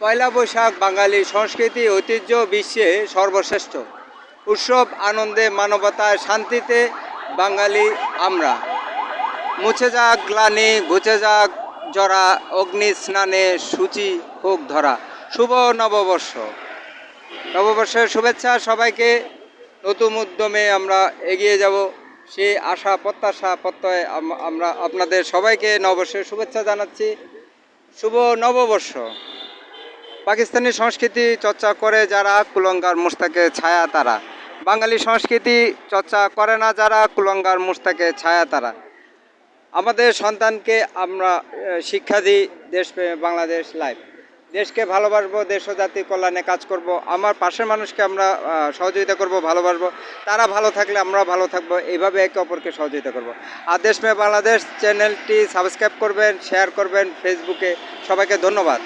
পয়লা বৈশাখ বাঙালি সংস্কৃতি ঐতিহ্য বিশ্বে সর্বশ্রেষ্ঠ উৎসব। আনন্দে, মানবতায়, শান্তিতে বাঙালি আমরা। মুছে যাক গ্লানি, ঘুচে যাক জরা, অগ্নি স্নানে সূচি হোক ধরা। শুভ নববর্ষ। নববর্ষের শুভেচ্ছা সবাইকে। নতুন উদ্যমে আমরা এগিয়ে যাব, সেই আশা প্রত্যাশা প্রত্যয় আমরা আপনাদের সবাইকে নববর্ষের শুভেচ্ছা জানাচ্ছি। শুভ নববর্ষ। পাকিস্তানি সংস্কৃতি চর্চা করে যারা, কুলঙ্গার মুস্তাকে ছায়া তারা। বাঙালি সংস্কৃতি চর্চা করে না যারা, কুলঙ্গার মুস্তাকে ছায়া তারা। আমাদের সন্তানকে আমরা শিক্ষা দিই দেশপ্রেমে, বাংলাদেশ লাইফ। দেশকে ভালোবাসবো, দেশ ও জাতির কল্যাণে কাজ করব। আমার পাশের মানুষকে আমরা সহযোগিতা করব, ভালোবাসবো। তারা ভালো থাকলে আমরা ভালো থাকবো, এইভাবে একে অপরকে সহযোগিতা করব। আর দেশপ্রেমে বাংলাদেশ চ্যানেলটি সাবস্ক্রাইব করবেন, শেয়ার করবেন ফেসবুকে। সবাইকে ধন্যবাদ।